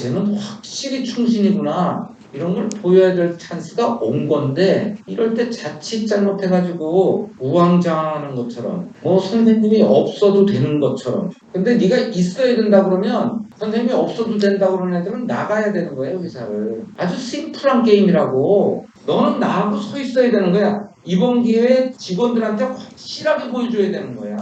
쟤는 확실히 충신이구나. 이런 걸 보여야 될 찬스가 온 건데 이럴 때 자칫 잘못해가지고 우왕좌왕하는 것처럼 선생님이 없어도 되는 것처럼 근데 네가 있어야 된다 그러면 선생님이 없어도 된다 그러는 애들은 나가야 되는 거예요 회사를. 아주 심플한 게임이라고. 너는 나하고 서 있어야 되는 거야. 이번 기회에 직원들한테 확실하게 보여줘야 되는 거야.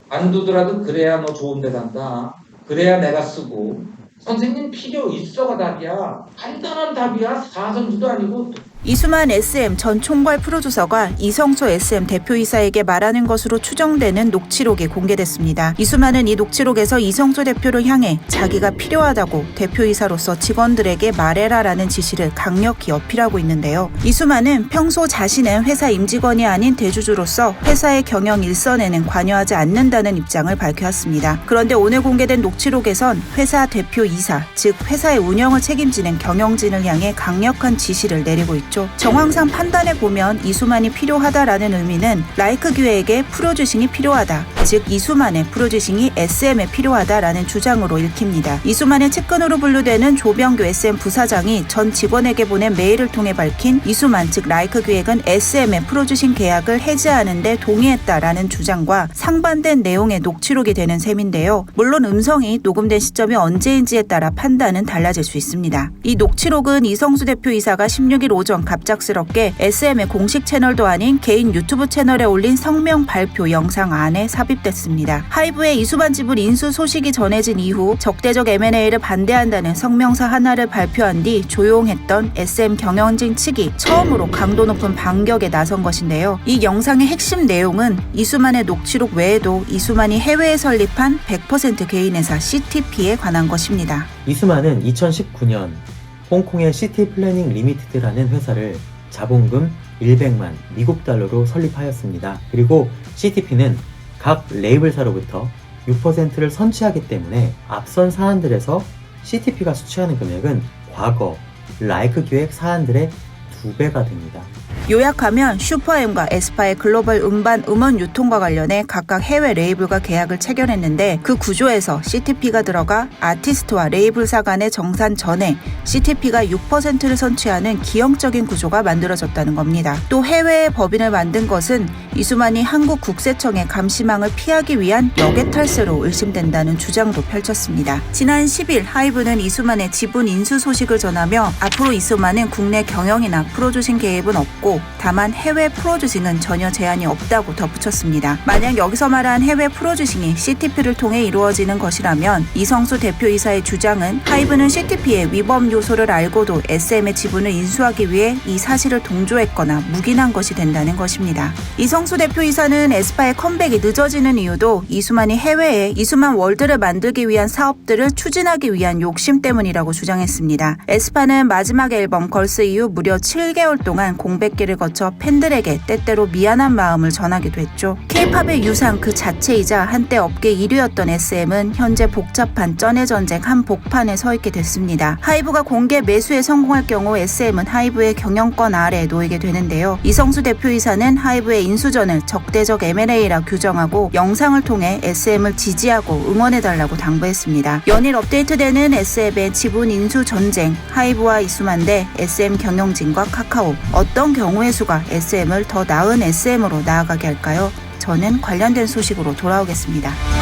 안 두더라도 그래야 너 좋은 데 간다. 그래야 내가 쓰고. 선생님 필요 있어가 답이야. 간단한 답이야. 사선주도 아니고. 이수만 SM 전 총괄 프로듀서가 이성소 SM 대표이사에게 말하는 것으로 추정되는 녹취록이 공개됐습니다. 이수만은 이 녹취록에서 이성소 대표를 향해 자기가 필요하다고 대표이사로서 직원들에게 말해라라는 지시를 강력히 어필하고 있는데요. 이수만은 평소 자신은 회사 임직원이 아닌 대주주로서 회사의 경영 일선에는 관여하지 않는다는 입장을 밝혀왔습니다. 그런데 오늘 공개된 녹취록에선 회사 대표이사, 즉 회사의 운영을 책임지는 경영진을 향해 강력한 지시를 내리고 있죠. 정황상 판단해보면 이수만이 필요하다라는 의미는 라이크 기획에 프로듀싱이 필요하다. 즉 이수만의 프로듀싱이 SM에 필요하다라는 주장으로 읽힙니다. 이수만의 측근으로 분류되는 조병규 SM 부사장이 전 직원에게 보낸 메일을 통해 밝힌 이수만 즉 라이크 기획은 SM의 프로듀싱 계약을 해지하는 데 동의했다라는 주장과 상반된 내용의 녹취록이 되는 셈인데요. 물론 음성이 녹음된 시점이 언제인지에 따라 판단은 달라질 수 있습니다. 이 녹취록은 이성수 대표이사가 16일 오전 갑작스럽게 SM의 공식 채널도 아닌 개인 유튜브 채널에 올린 성명 발표 영상 안에 삽입됐습니다. 하이브의 이수만 지분 인수 소식이 전해진 이후 적대적 M&A를 반대한다는 성명서 하나를 발표한 뒤 조용했던 SM 경영진 측이 처음으로 강도 높은 반격에 나선 것인데요. 이 영상의 핵심 내용은 이수만의 녹취록 외에도 이수만이 해외에 설립한 100% 개인회사 CTP에 관한 것입니다. 이수만은 2019년 홍콩의 시티 플래닝 리미티드라는 회사를 자본금 100만 미국 달러로 설립하였습니다. 그리고 CTP는 각 레이블사로부터 6%를 선취하기 때문에 앞선 사안들에서 CTP가 수취하는 금액은 과거 라이크 기획 사안들의 2배가 됩니다. 요약하면 슈퍼엠과 에스파의 글로벌 음반 음원 유통과 관련해 각각 해외 레이블과 계약을 체결했는데 그 구조에서 CTP가 들어가 아티스트와 레이블사 간의 정산 전에 CTP가 6%를 선취하는 기형적인 구조가 만들어졌다는 겁니다. 또 해외에 법인을 만든 것은 이수만이 한국 국세청의 감시망을 피하기 위한 역외 탈세로 의심된다는 주장도 펼쳤습니다. 지난 10일 하이브는 이수만의 지분 인수 소식을 전하며 앞으로 이수만은 국내 경영이나 프로듀싱 개입은 없고 다만 해외 프로듀싱은 전혀 제한이 없다고 덧붙였습니다. 만약 여기서 말한 해외 프로듀싱이 CTP를 통해 이루어지는 것이라면 이성수 대표이사의 주장은 하이브는 CTP의 위법 요소를 알고도 SM의 지분을 인수하기 위해 이 사실을 동조했거나 묵인한 것이 된다는 것입니다. 이성수 대표이사는 에스파의 컴백이 늦어지는 이유도 이수만이 해외에 이수만 월드를 만들기 위한 사업들을 추진하기 위한 욕심 때문이라고 주장했습니다. 에스파는 마지막 앨범 걸스 이후 무려 7개월 동안 공백기를 거쳐 팬들에게 때때로 미안한 마음을 전하기도 했죠. K-팝의 유상 그 자체이자 한때 업계 1위였던 SM은 현재 복잡한 쩐의 전쟁 한복판에 서 있게 됐습니다. 하이브가 공개 매수에 성공할 경우 SM은 하이브의 경영권 아래에 놓이게 되는데요. 이성수 대표이사는 하이브의 인수전을 적대적 M&A라 규정하고 영상을 통해 SM을 지지하고 응원해달라고 당부했습니다. 연일 업데이트되는 SM의 지분 인수 전쟁, 하이브와 이수만 대 SM 경영진과 카카오. 어떤 경우의 수가 SM을 더 나은 SM으로 나아가게 할까요? 저는 관련된 소식으로 돌아오겠습니다.